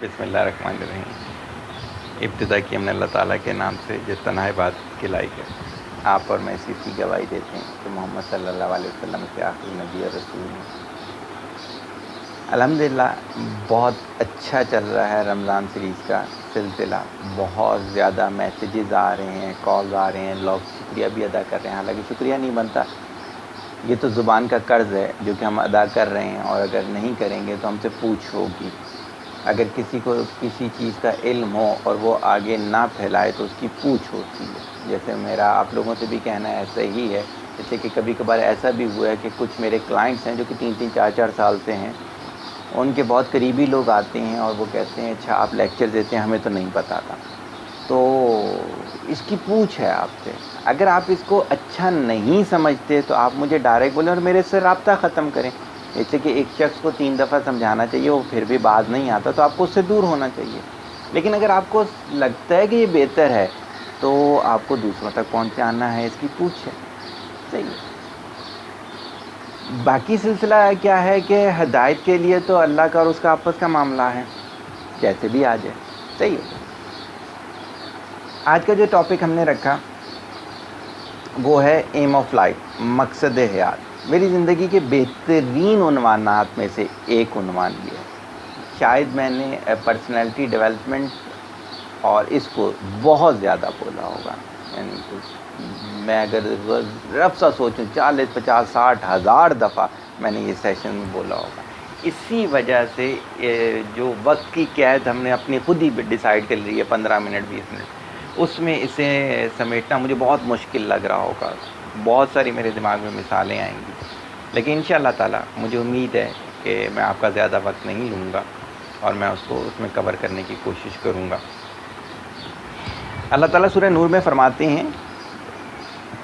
بسم اللہ الرحمن الرحیم۔ ابتدا کی ہم نے اللہ تعالیٰ کے نام سے جو تنہا عبادت کے لائق ہے، آپ اور میں اسی کی گواہی دیتے ہیں کہ محمد صلی اللہ علیہ وسلم کے آخری نبی اور رسول ہیں۔ الحمدللہ بہت اچھا چل رہا ہے رمضان سیریز کا سلسلہ، بہت زیادہ میسیجز آ رہے ہیں، کالز آ رہے ہیں، لوگ شکریہ بھی ادا کر رہے ہیں۔ حالانکہ شکریہ نہیں بنتا، یہ تو زبان کا قرض ہے جو کہ ہم ادا کر رہے ہیں، اور اگر نہیں کریں گے تو ہم سے پوچھ ہوگی۔ اگر کسی کو کسی چیز کا علم ہو اور وہ آگے نہ پھیلائے تو اس کی پوچھ ہوتی ہے۔ جیسے میرا آپ لوگوں سے بھی کہنا ایسا ہی ہے، جیسے کہ کبھی کبھار ایسا بھی ہوا ہے کہ کچھ میرے کلائنٹس ہیں جو کہ 3 4 سال سے ہیں، ان کے بہت قریبی لوگ آتے ہیں اور وہ کہتے ہیں اچھا آپ لیکچر دیتے ہیں، ہمیں تو نہیں پتہ تھا۔ تو اس کی پوچھ ہے آپ سے۔ اگر آپ اس کو اچھا نہیں سمجھتے تو آپ مجھے ڈائریکٹ بولیں اور میرے سے رابطہ ختم کریں۔ جیسے کہ ایک شخص کو 3 دفعہ سمجھانا چاہیے، وہ پھر بھی باز نہیں آتا تو آپ کو اس سے دور ہونا چاہیے۔ لیکن اگر آپ کو لگتا ہے کہ یہ بہتر ہے تو آپ کو دوسروں تک پہنچانا ہے، اس کی پوچھ ہے، صحیح ہے۔ باقی سلسلہ کیا ہے کہ ہدایت کے لیے تو اللہ کا اور اس کا آپس کا معاملہ ہے، جیسے بھی آ جائے، صحیح ہے۔ آج کا جو ٹاپک ہم نے رکھا وہ ہے ایم آف لائف، مقصد حیات۔ میری زندگی کے بہترین عنوانات میں سے ایک عنوان یہ ہے۔ شاید میں نے پرسنالٹی ڈیولپمنٹ اور اس کو بہت زیادہ بولا ہوگا، یعنی میں اگر رف سا سوچوں 40 50 60 ہزار دفعہ میں نے یہ سیشن میں بولا ہوگا۔ اسی وجہ سے جو وقت کی قید ہم نے اپنی خود ہی ڈیسائیڈ کر لی ہے 15 منٹ 20 منٹ، اس میں اسے سمیٹنا مجھے بہت مشکل لگ رہا ہوگا۔ بہت ساری میرے دماغ میں مثالیں آئیں گی، لیکن انشاءاللہ تعالیٰ مجھے امید ہے کہ میں آپ کا زیادہ وقت نہیں لوں گا اور میں اس کو اس میں کور کرنے کی کوشش کروں گا۔ اللہ تعالیٰ سورہ نور میں فرماتے ہیں،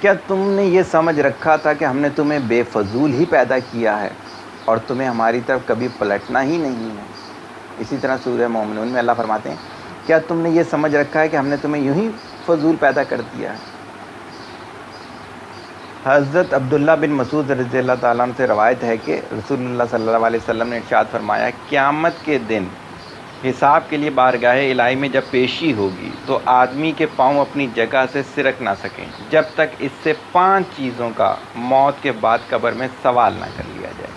کیا تم نے یہ سمجھ رکھا تھا کہ ہم نے تمہیں بے فضول ہی پیدا کیا ہے اور تمہیں ہماری طرف کبھی پلٹنا ہی نہیں ہے۔ اسی طرح سورہ مومنون میں اللہ فرماتے ہیں، کیا تم نے یہ سمجھ رکھا ہے کہ ہم نے تمہیں یوں ہی فضول پیدا کر دیا ہے۔ حضرت عبداللہ بن مسعود رضی اللہ تعالیٰ عنہ سے روایت ہے کہ رسول اللہ صلی اللہ علیہ وسلم نے ارشاد فرمایا، قیامت کے دن حساب کے لیے بارگاہ الہی میں جب پیشی ہوگی تو آدمی کے پاؤں اپنی جگہ سے سرک نہ سکیں جب تک اس سے 5 چیزوں کا موت کے بعد قبر میں سوال نہ کر لیا جائے۔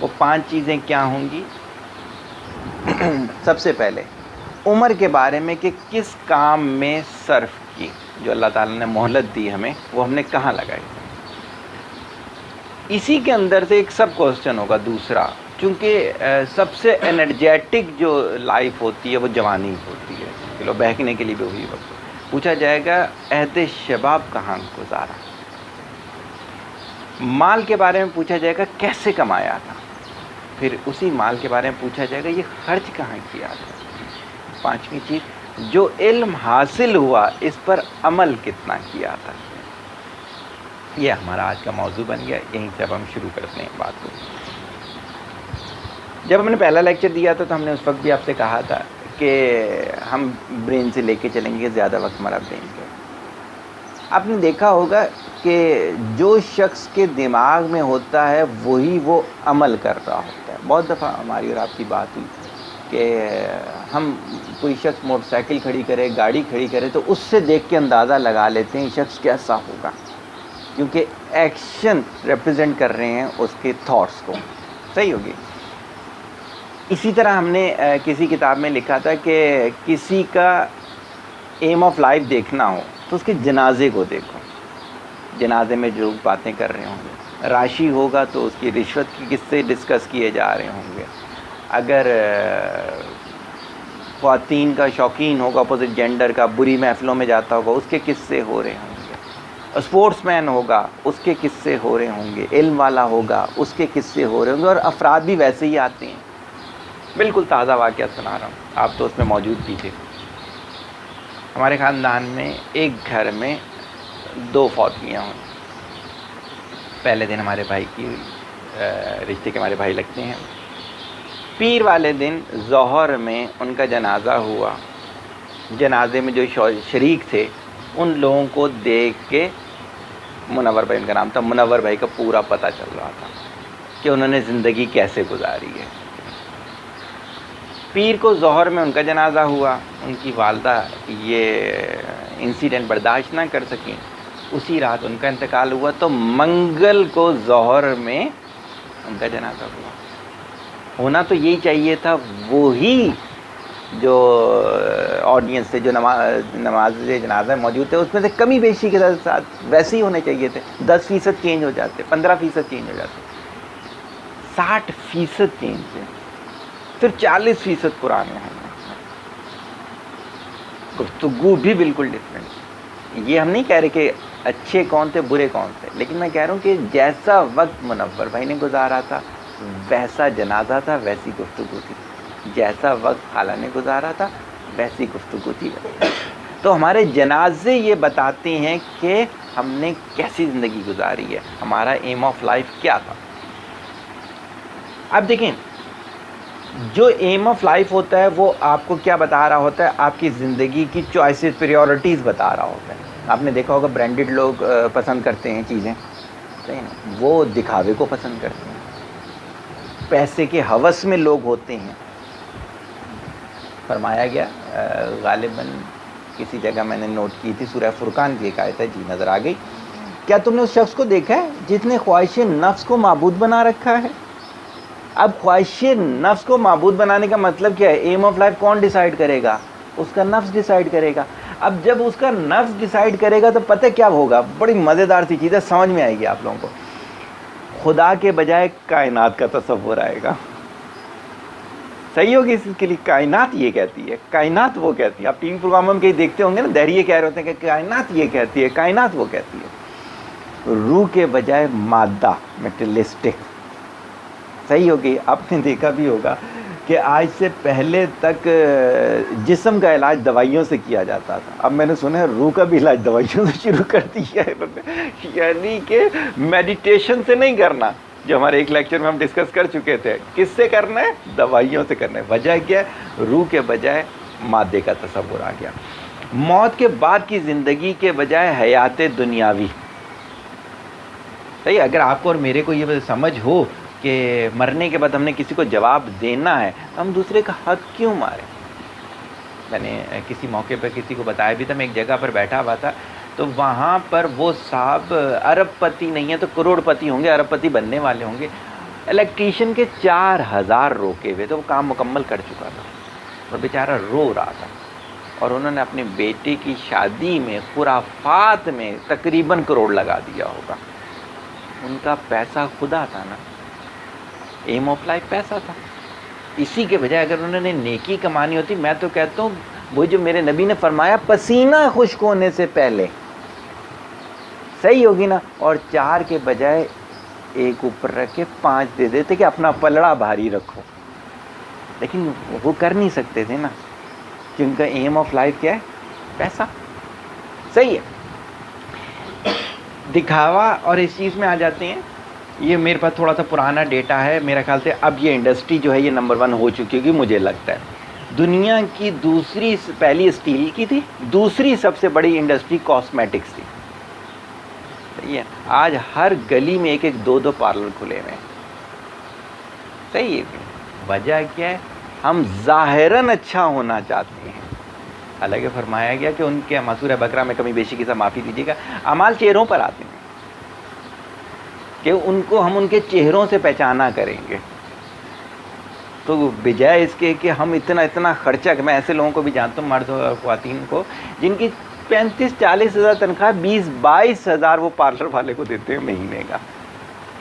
وہ 5 چیزیں کیا ہوں گی؟ سب سے پہلے عمر کے بارے میں کہ کس کام میں صرف کی، جو اللہ تعالیٰ نے مہلت دی ہمیں، وہ ہم نے کہاں لگائی۔ اسی کے اندر سے ایک سب کوسچن ہوگا دوسرا، چونکہ سب سے انرجیٹک جو لائف ہوتی ہے وہ جوانی ہوتی ہے، چلو بہکنے کے لیے بھی وہی وقت پوچھا جائے گا عہد شباب کہاں گزارا۔ مال کے بارے میں پوچھا جائے گا کیسے کمایا تھا، پھر اسی مال کے بارے میں پوچھا جائے گا یہ خرچ کہاں کیا تھا۔ 5ویں چیز، جو علم حاصل ہوا اس پر عمل کتنا کیا تھا۔ یہ ہمارا آج کا موضوع بن گیا، یہیں سے اب ہم شروع کرتے ہیں بات کو۔ جب ہم نے پہلا لیکچر دیا تھا تو ہم نے اس وقت بھی آپ سے کہا تھا کہ ہم برین سے لے کے چلیں گے، زیادہ وقت ہمارا برین کا۔ آپ نے دیکھا ہوگا کہ جو شخص کے دماغ میں ہوتا ہے وہی وہ عمل کر رہا ہوتا ہے۔ بہت دفعہ ہماری اور آپ کی بات ہوئی کہ ہم کوئی شخص موٹر سائیکل کھڑی کرے، گاڑی کھڑی کرے تو اس سے دیکھ کے اندازہ لگا لیتے ہیں یہ شخص کیسا ہوگا، کیونکہ ایکشن ریپرزینٹ کر رہے ہیں اس کے تھاٹس کو، صحیح ہوگی۔ اسی طرح ہم نے کسی کتاب میں لکھا تھا کہ کسی کا ایم آف لائف دیکھنا ہو تو اس کے جنازے کو دیکھو، جنازے میں جو باتیں کر رہے ہوں گے۔ راشی ہوگا تو اس کی رشوت کی قصے ڈسکس کیے جا رہے ہوں گے۔ اگر خواتین کا شوقین ہوگا، اپوزٹ جینڈر کا، بری محفلوں میں جاتا ہوگا، اس کے قصے ہو رہے ہوں گے۔ اسپورٹس مین ہوگا، اس کے قصے ہو رہے ہوں گے۔ علم والا ہوگا، اس کے قصے ہو رہے ہوں گے۔ اور افراد بھی ویسے ہی آتے ہیں۔ بالکل تازہ واقعہ سنا رہا ہوں، آپ تو اس میں موجود بھی تھے۔ ہمارے خاندان میں ایک گھر میں 2 فوتیاں ہوئیں۔ پہلے دن ہمارے بھائی کی رشتے کے ہمارے بھائی لگتے ہیں، پیر والے دن ظہر میں ان کا جنازہ ہوا۔ جنازے میں جو شریک تھے ان لوگوں کو دیکھ کے، منور بھائی ان کا نام تھا، منور بھائی کا پورا پتہ چل رہا تھا کہ انہوں نے زندگی کیسے گزاری ہے۔ پیر کو ظہر میں ان کا جنازہ ہوا، ان کی والدہ یہ انسیڈنٹ برداشت نہ کر سکیں، اسی رات ان کا انتقال ہوا، تو منگل کو ظہر میں ان کا جنازہ ہوا۔ ہونا تو یہی چاہیے تھا، وہی جو آڈینس تھے جو نماز جنازہ میں موجود تھے اس میں سے کمی بیشی کے ساتھ ویسے ہی ہونے چاہیے تھے، 10% چینج ہو جاتے، 15% چینج ہو جاتے، 60% چینج تھے، پھر 40% پرانے ہیں، گفتگو بھی بالکل ڈفرینٹ۔ یہ ہم نہیں کہہ رہے کہ اچھے کون تھے برے کون تھے، لیکن میں کہہ رہا ہوں کہ جیسا وقت منور بھائی نے گزارا تھا ویسا جنازہ تھا، ویسی گفتگو تھی، جیسا وقت خالہ نے گزارا تھا ویسی گفتگو تھی۔ تو ہمارے جنازے یہ بتاتے ہیں کہ ہم نے کیسی زندگی گزاری ہے، ہمارا ایم آف لائف کیا تھا۔ اب دیکھیں، جو ایم آف لائف ہوتا ہے وہ آپ کو کیا بتا رہا ہوتا ہے؟ آپ کی زندگی کی چوائسز، پریورٹیز بتا رہا ہوتا ہے۔ آپ نے دیکھا ہوگا برانڈڈ لوگ پسند کرتے ہیں چیزیں، وہ دکھاوے کو پسند کرتے ہیں، پیسے کے ہوس میں لوگ ہوتے ہیں۔ فرمایا گیا غالباً کسی جگہ میں نے نوٹ کی تھی، سورہ فرقان کی ایک آیت ہے، جی نظر آ گئی، کیا تم نے اس شخص کو دیکھا ہے جس نے خواہش نفس کو معبود بنا رکھا ہے؟ اب خواہش نفس کو معبود بنانے کا مطلب کیا ہے؟ ایم آف لائف کون ڈیسائیڈ کرے گا؟ اس کا نفس ڈیسائیڈ کرے گا۔ اب جب اس کا نفس ڈیسائیڈ کرے گا تو پتہ کیا ہوگا؟ بڑی مزیدار سی چیز ہے، سمجھ میں آئے گی آپ لوگوں کو۔ خدا کے بجائے کائنات کا تصور آئے گا۔ صحیح ہوگی اس کے لیے، کائنات یہ کہتی ہے، کائنات وہ کہتی ہے۔ آپ ٹی وی پروگراموں میں کہیں دیکھتے ہوں گے نا، دہریے کہہ رہے ہوتے ہیں کہ کائنات یہ کہتی ہے، کائنات وہ کہتی ہے۔ روح کے بجائے مادہ، میٹلسٹک۔ صحیح ہوگی۔ آپ نے دیکھا بھی ہوگا کہ آج سے پہلے تک جسم کا علاج دوائیوں سے کیا جاتا تھا، اب میں نے سنا ہے روح کا بھی علاج دوائیوں سے شروع کر دیا ہے انہوں نے، یعنی کہ میڈیٹیشن سے نہیں کرنا، جو ہمارے ایک لیکچر میں ہم ڈسکس کر چکے تھے، کس سے کرنا ہے؟ دوائیوں سے کرنا ہے۔ وجہ کیا ہے؟ روح کے بجائے مادے کا تصور آ گیا۔ موت کے بعد کی زندگی کے بجائے حیات دنیاوی۔ صحیح، اگر آپ کو اور میرے کو یہ سمجھ ہو کہ مرنے کے بعد ہم نے کسی کو جواب دینا ہے تو ہم دوسرے کا حق کیوں ماریں؟ میں نے کسی موقع پر کسی کو بتایا بھی تھا، میں ایک جگہ پر بیٹھا ہوا تھا، تو وہاں پر وہ صاحب ارب پتی نہیں ہے تو کروڑ پتی ہوں گے، ارب پتی بننے والے ہوں گے، الیکٹریشین کے 4000 روکے ہوئے، تو وہ کام مکمل کر چکا تھا اور بیچارہ رو رہا تھا، اور انہوں نے اپنے بیٹے کی شادی میں خرافات میں تقریباً کروڑ لگا دیا ہوگا۔ ان کا پیسہ خدا تھا نا، ایم آف لائف پیسہ تھا۔ اسی کے بجائے اگر انہوں نے نیکی کمانی ہوتی، میں تو کہتا ہوں وہ جو میرے نبی نے فرمایا پسینہ خشک ہونے سے پہلے، صحیح ہوگی نا، اور 4 کے بجائے 1 اوپر رکھ کے 5 دے دیتے کہ اپنا پلڑا بھاری رکھو، لیکن وہ کر نہیں سکتے تھے نا، کہ ان کا ایم آف لائف کیا ہے؟ پیسہ۔ صحیح ہے، دکھاوا اور اس چیز میں آ جاتے ہیں۔ یہ میرے پاس تھوڑا سا پرانا ڈیٹا ہے، میرا خیال سے اب یہ انڈسٹری جو ہے یہ نمبر 1 ہو چکی ہوگی، مجھے لگتا ہے۔ دنیا کی پہلی اسٹیل کی تھی، دوسری سب سے بڑی انڈسٹری کاسمیٹکس تھی۔ صحیح ہے، آج ہر گلی میں 1 2 پارلر کھلے ہوئے ہیں۔ صحیح ہے، وجہ کیا ہے؟ ہم ظاہراً اچھا ہونا چاہتے ہیں، حالانکہ فرمایا گیا کہ ان کے سورہ بقرہ میں کمی بیشی کی سب معافی دیجیے گا، اعمال چہروں پر آتے ہیں، کہ ان کو ہم ان کے چہروں سے پہچانا کریں گے۔ تو بجائے اس کے کہ ہم اتنا خرچہ، میں ایسے لوگوں کو بھی جانتا ہوں، مرد اور خواتین کو، جن کی 35-40 ہزار تنخواہ 20-22 ہزار وہ پارلر والے کو دیتے ہیں مہینے کا۔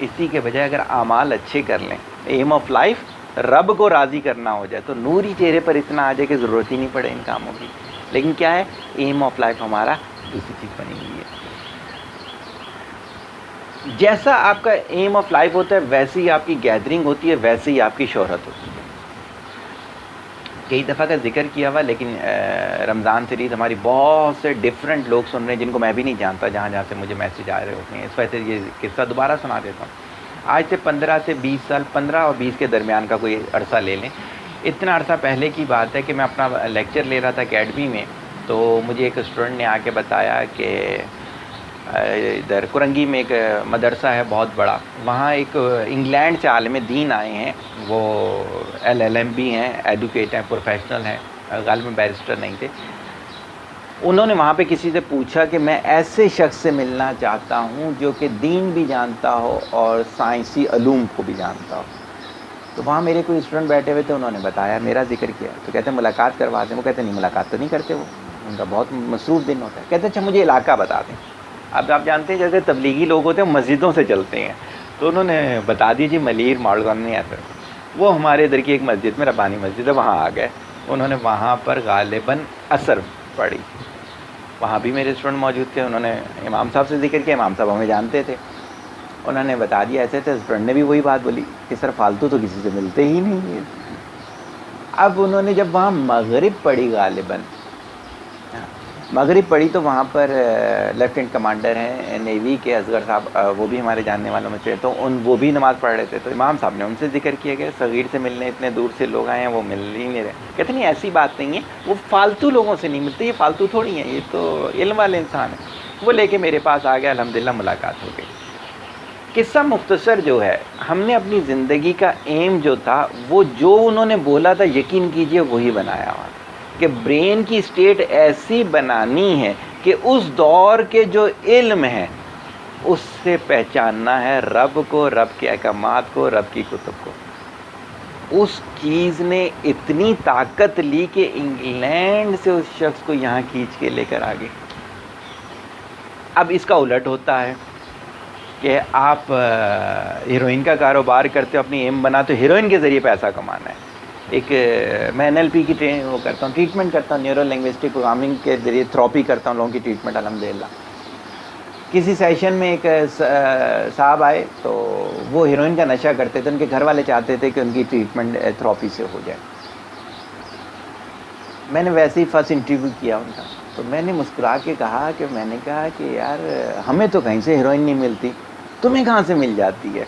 اسی کے بجائے اگر اعمال اچھے کر لیں، ایم آف لائف رب کو راضی کرنا ہو جائے، تو نوری چہرے پر اتنا آ جائے کہ ضرورت ہی نہیں پڑے ان کاموں کی۔ لیکن کیا ہے؟ ایم آف لائف ہمارا دوسری چیز بنی ہوئی ہے۔ جیسا آپ کا ایم آف لائف ہوتا ہے ویسے ہی آپ کی گیدرنگ ہوتی ہے، ویسے ہی آپ کی شہرت ہوتی ہے۔ کئی دفعہ کا ذکر کیا ہوا، لیکن رمضان سیریز ہماری بہت سے ڈفرینٹ لوگ سن رہے ہیں جن کو میں بھی نہیں جانتا، جہاں سے مجھے میسیج آ رہے ہوتے ہیں، اس وجہ سے یہ قصہ دوبارہ سنا دیتا ہوں۔ آج سے 15 سے 20 سال، 15 اور 20 کے درمیان کا کوئی عرصہ لے لیں، اتنا عرصہ پہلے کی بات ہے کہ میں اپنا لیکچر لے رہا تھا اکیڈمی میں، تو مجھے ایک اسٹوڈنٹ نے آ کے بتایا کہ ادھر کرنگی میں ایک مدرسہ ہے بہت بڑا، وہاں ایک انگلینڈ سے عالم دین آئے ہیں، وہ LLM بھی ہیں، ایڈوکیٹ ہیں، پروفیشنل ہیں، غالباً بیرسٹر نہیں تھے. انہوں نے وہاں پہ کسی سے پوچھا کہ میں ایسے شخص سے ملنا چاہتا ہوں جو کہ دین بھی جانتا ہو اور سائنسی علوم کو بھی جانتا ہو. تو وہاں میرے کوئی اسٹوڈنٹ بیٹھے ہوئے تھے، انہوں نے بتایا، میرا ذکر کیا، تو کہتے ہیں ملاقات کروا دیں. وہ کہتے ہیں نہیں ملاقات تو نہیں کرتے، وہ ان کا بہت مصروف دن ہوتا ہے. کہتے ہیں اچھا مجھے علاقہ بتا دیں. اب آپ جانتے ہیں جیسے تبلیغی لوگ ہوتے ہیں مسجدوں سے چلتے ہیں، تو انہوں نے بتا دی جی ملیر ماڈل کالونی ایسا. وہ ہمارے ادھر کی ایک مسجد میں، ربانی مسجد ہے، وہاں آ گئے. انہوں نے وہاں پر غالباً عصر پڑھی. وہاں بھی میرے اسٹوڈنٹ موجود تھے. انہوں نے امام صاحب سے ذکر کیا، امام صاحب ہمیں جانتے تھے. انہوں نے بتا دیا ایسے تھے. اسٹوڈنٹ نے بھی وہی بات بولی کہ سر فالتو تو کسی سے ملتے ہی نہیں ہے. اب انہوں نے جب وہاں مغرب پڑھی، غالباً مغرب پڑھی، تو وہاں پر لیفٹیننٹ کمانڈر ہیں نیوی کے اصغر صاحب، وہ بھی ہمارے جاننے والوں میں سے، تو وہ بھی نماز پڑھ رہے تھے. تو امام صاحب نے ان سے ذکر کیا کہ صغیر سے ملنے اتنے دور سے لوگ آئے ہیں، وہ مل ہی نہیں رہے. کہتے نہیں ایسی بات نہیں ہے، وہ فالتو لوگوں سے نہیں ملتے، یہ فالتو تھوڑی ہیں، یہ تو علم والے انسان ہیں. وہ لے کے میرے پاس آ گیا، الحمدللہ ملاقات ہو گئی. قصہ مختصر جو ہے، ہم نے اپنی زندگی کا ایم جو تھا، وہ جو انہوں نے بولا تھا یقین کیجئے وہی بنایا ہوا تھا، کہ برین کی سٹیٹ ایسی بنانی ہے کہ اس دور کے جو علم ہے اس سے پہچاننا ہے رب کو، رب کے احکامات کو، رب کی کتب کو. اس چیز نے اتنی طاقت لی کہ انگلینڈ سے اس شخص کو یہاں کھینچ کے لے کر آگے. اب اس کا الٹ ہوتا ہے کہ آپ ہیروئن کا کاروبار کرتے ہو، اپنی ایم بناتے ہو ہیروئن کے ذریعے پیسہ کمانا ہے. ایک میں NLP کی وہ کرتا ہوں، ٹریٹمنٹ کرتا ہوں، نیورو لنگوسٹک پروگرامنگ کے ذریعے تھراپی کرتا ہوں لوگوں کی ٹریٹمنٹ الحمدللہ. کسی سیشن میں ایک صاحب آئے تو وہ ہیروئن کا نشہ کرتے تھے. ان کے گھر والے چاہتے تھے کہ ان کی ٹریٹمنٹ تھراپی سے ہو جائے. میں نے ویسے ہی فرسٹ انٹرویو کیا ان کا، تو میں نے مسکرا کے کہا کہ میں نے کہا کہ یار ہمیں تو کہیں سے ہیروئن نہیں ملتی، تمہیں کہاں سے مل جاتی ہے؟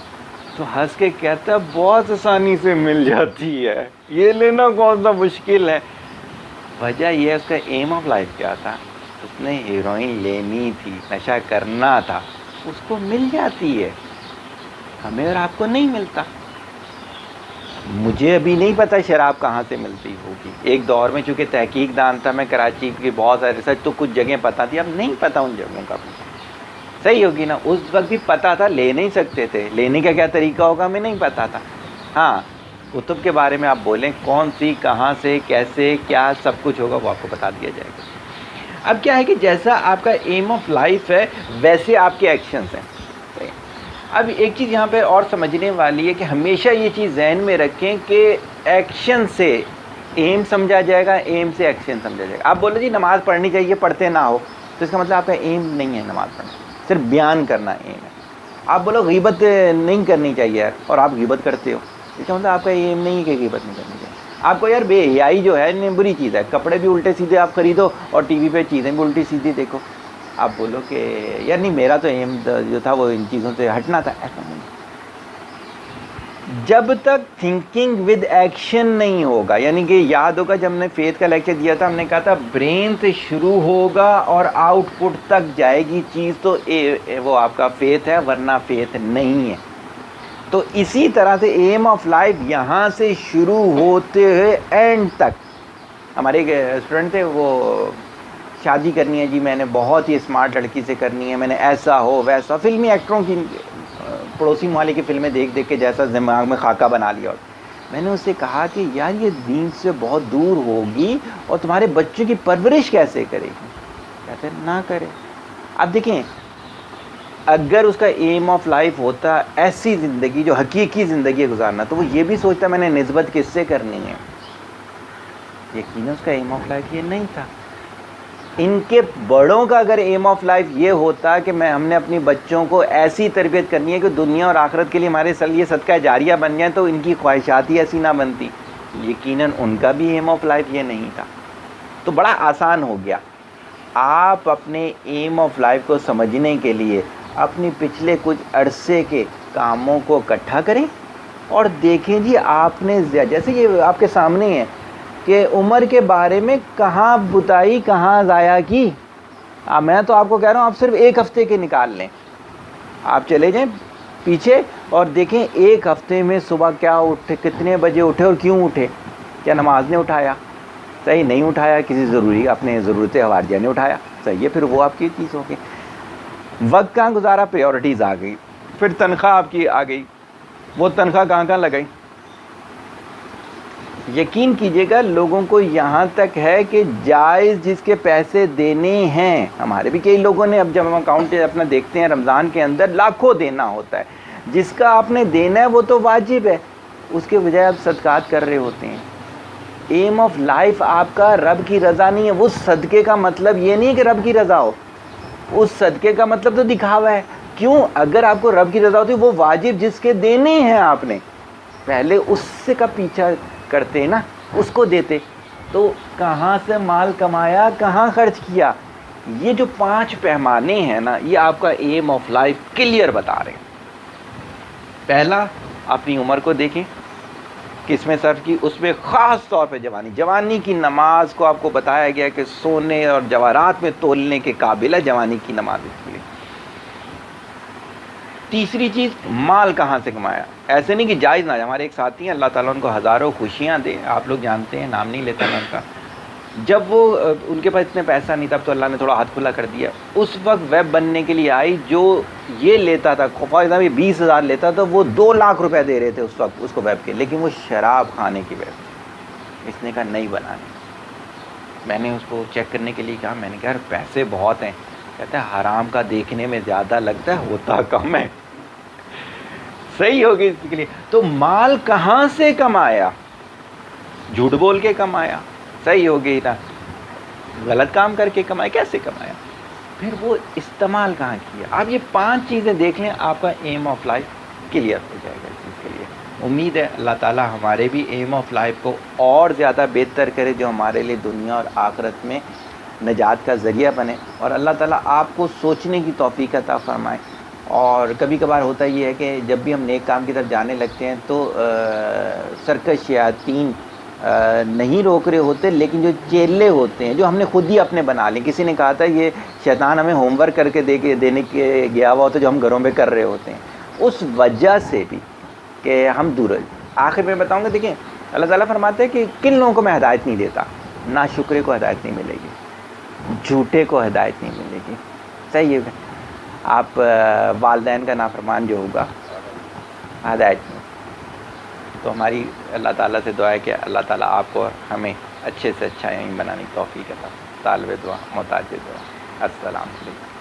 تو ہنس کے کہتا ہے بہت آسانی سے مل جاتی ہے، یہ لینا کون سا مشکل ہے. وجہ یہ ہے اس کا ایم آف لائف کیا تھا، اس نے ہیروئن لینی تھی، نشہ کرنا تھا، اس کو مل جاتی ہے، ہمیں اور آپ کو نہیں ملتا. مجھے ابھی نہیں پتہ شراب کہاں سے ملتی ہوگی. ایک دور میں چونکہ تحقیق دان تھا میں، کراچی کی بہت سارے ریسرچ، تو کچھ جگہیں پتہ تھی، اب نہیں پتہ ان جگہوں کا بھی. صحیح ہوگی نا، اس وقت بھی پتہ تھا، لے نہیں سکتے تھے، لینے کا کیا طریقہ ہوگا ہمیں نہیں پتہ تھا. ہاں کتب کے بارے میں آپ بولیں کون سی، کہاں سے، کیسے، کیا سب کچھ ہوگا وہ آپ کو بتا دیا جائے گا. اب کیا ہے کہ جیسا آپ کا ایم آف لائف ہے ویسے آپ کے ایکشنز ہیں. اب ایک چیز یہاں پہ اور سمجھنے والی ہے کہ ہمیشہ یہ چیز ذہن میں رکھیں کہ ایکشن سے ایم سمجھا جائے گا، ایم سے ایکشن سمجھا جائے گا. آپ بولے جی نماز پڑھنی چاہیے، پڑھتے نہ ہو، تو اس کا مطلب آپ کا ایم نہیں ہے نماز پڑھنا، صرف بیان کرنا ایم ہے. آپ بولو غیبت نہیں کرنی چاہیے اور آپ غیبت کرتے ہو، اس کا مطلب آپ کا ایم نہیں ہے کہ غیبت نہیں کرنی چاہیے. آپ کو یار بے حیائی جو ہے بری چیز ہے، کپڑے بھی الٹے سیدھے آپ خریدو اور ٹی وی پہ چیزیں بھی الٹی سیدھی دیکھو. آپ بولو کہ یار نہیں میرا تو ایم جو تھا وہ ان چیزوں سے ہٹنا تھا، ایسا نہیں. جب تک تھنکنگ ود ایکشن نہیں ہوگا، یعنی کہ یاد ہوگا جب ہم نے فیتھ کا لیکچر دیا تھا، ہم نے کہا تھا برین سے شروع ہوگا اور آؤٹ پٹ تک جائے گی چیز تو وہ آپ کا فیتھ ہے، ورنہ فیتھ نہیں ہے. تو اسی طرح سے ایم آف لائف یہاں سے شروع ہوتے ہوئے اینڈ تک. ہمارے ایک اسٹوڈنٹ تھے، وہ شادی کرنی ہے جی، میں نے بہت ہی اسمارٹ لڑکی سے کرنی ہے، میں نے ایسا ہو ویسا، فلمی ایکٹروں کی پڑوسی محلے کی فلمیں دیکھ دیکھ کے جیسا دماغ میں خاکہ بنا لیا. اور میں نے اس سے کہا کہ یار یہ دین سے بہت دور ہوگی اور تمہارے بچوں کی پرورش کیسے کرے گی؟ کہتے نہ کرے. اب دیکھیں اگر اس کا ایم آف لائف ہوتا ایسی زندگی جو حقیقی زندگی گزارنا، تو وہ یہ بھی سوچتا میں نے نسبت کس سے کرنی ہے. یقیناً اس کا ایم آف لائف یہ نہیں تھا. ان کے بڑوں کا اگر ایم آف لائف یہ ہوتا کہ ہم نے اپنی بچوں کو ایسی تربیت کرنی ہے کہ دنیا اور آخرت کے لیے ہمارے یہ صدقہ جاریہ بن جائیں، تو ان کی خواہشات ہی ایسی نہ بنتی. یقیناً ان کا بھی ایم آف لائف یہ نہیں تھا. تو بڑا آسان ہو گیا. آپ اپنے ایم آف لائف کو سمجھنے کے لیے اپنی پچھلے کچھ عرصے کے کاموں کو اکٹھا کریں اور دیکھیں جی آپ نے جیسے یہ آپ کے سامنے ہے کہ عمر کے بارے میں کہاں بتائی، کہاں ضائع کی. میں تو آپ کو کہہ رہا ہوں آپ صرف 1 ہفتے کے نکال لیں, آپ چلے جائیں پیچھے اور دیکھیں 1 ہفتے میں صبح کیا اٹھے, کتنے بجے اٹھے اور کیوں اٹھے. کیا نماز نے اٹھایا؟ صحیح نہیں اٹھایا, کسی ضروری اپنے ضرورت حوارجہ نے اٹھایا, صحیح ہے, پھر وہ آپ کی چیز ہو گئی. وقت کہاں گزارا, پریورٹیز آ گئی. پھر تنخواہ آپ کی آ گئی, وہ تنخواہ کہاں لگائی. یقین کیجئے گا لوگوں کو یہاں تک ہے کہ جائز جس کے پیسے دینے ہیں, ہمارے بھی کئی لوگوں نے, اب جب ہم اکاؤنٹ اپنا دیکھتے ہیں رمضان کے اندر لاکھوں دینا ہوتا ہے, جس کا آپ نے دینا ہے وہ تو واجب ہے, اس کے بجائے آپ صدقات کر رہے ہوتے ہیں. ایم آف لائف آپ کا رب کی رضا نہیں ہے. وہ صدقے کا مطلب یہ نہیں ہے کہ رب کی رضا ہو, اس صدقے کا مطلب تو دکھاوا ہے. کیوں؟ اگر آپ کو رب کی رضا ہوتی وہ واجب جس کے دینے ہیں آپ نے پہلے اس سے کا پیچھا کرتے نا, اس کو دیتے. تو کہاں سے مال کمایا, کہاں خرچ کیا. یہ جو 5 پیمانے ہیں نا, یہ آپ کا ایم آف لائف کلیئر بتا رہے ہیں. پہلا, اپنی عمر کو دیکھیں کس میں صرف کی, اس میں خاص طور پہ جوانی کی نماز کو آپ کو بتایا گیا کہ سونے اور جواہرات میں تولنے کے قابل ہے جوانی کی نماز اس کے لیے. تیسری چیز, مال کہاں سے کمایا. ایسے نہیں کہ جائز نہ, ہمارے ایک ساتھی ہیں اللہ تعالیٰ ان کو ہزاروں خوشیاں دے, آپ لوگ جانتے ہیں, نام نہیں لیتا میں ان کا, جب وہ ان کے پاس اتنے پیسہ نہیں تھا تو اللہ نے تھوڑا ہاتھ کھلا کر دیا. اس وقت ویب بننے کے لیے آئی, جو یہ لیتا تھا فار ایگزامپل 20,000 لیتا تھا, وہ 2 لاکھ روپے دے رہے تھے اس وقت اس کو ویب کے, لیکن وہ شراب کھانے کی ویب. اس نے کہا نہیں بنانی. میں نے اس کو چیک کرنے کے لیے کہا, میں نے کہا پیسے بہت ہیں. کہتا ہے حرام کا دیکھنے میں زیادہ لگتا ہے, ہوتا کم ہے. صحیح ہوگی اس کے لیے. تو مال کہاں سے کمایا, جھوٹ بول کے کمایا, صحیح ہوگی نا, غلط کام کر کے کمایا, کیسے کمایا, پھر وہ استعمال کہاں کیا. آپ یہ 5 چیزیں دیکھ لیں, آپ کا ایم آف لائف کلیئر ہو جائے گا اس چیز کے لیے. امید ہے اللہ تعالیٰ ہمارے بھی ایم آف لائف کو اور زیادہ بہتر کرے, جو ہمارے لیے دنیا اور آخرت میں نجات کا ذریعہ بنے, اور اللہ تعالیٰ آپ کو سوچنے کی توفیق عطا فرمائے. اور کبھی کبھار ہوتا یہ ہے کہ جب بھی ہم نیک کام کی طرف جانے لگتے ہیں تو سرکش شیاطین نہیں روک رہے ہوتے, لیکن جو چیلے ہوتے ہیں جو ہم نے خود ہی اپنے بنا لیں. کسی نے کہا تھا یہ شیطان ہمیں ہوم ورک کر کے دینے کے گیا ہوا ہوتا ہے جو ہم گھروں میں کر رہے ہوتے ہیں, اس وجہ سے بھی کہ ہم دور. آخر میں بتاؤں گا, دیکھیں اللہ تعالیٰ فرماتے ہیں کہ کن لوگوں کو میں ہدایت نہیں دیتا. ناشکرے کو ہدایت نہیں ملے گی, جھوٹے کو ہدایت نہیں ملے گی. صحیح ہے, آپ والدین کا نافرمان جو ہوگا ہدایت نہیں. تو ہماری اللہ تعالیٰ سے دعا ہے کہ اللہ تعالیٰ آپ کو ہمیں اچھے سے اچھا یہیں بنانے کی توفیق عطا. طالب دعا, محتاج دعا. السلام علیکم.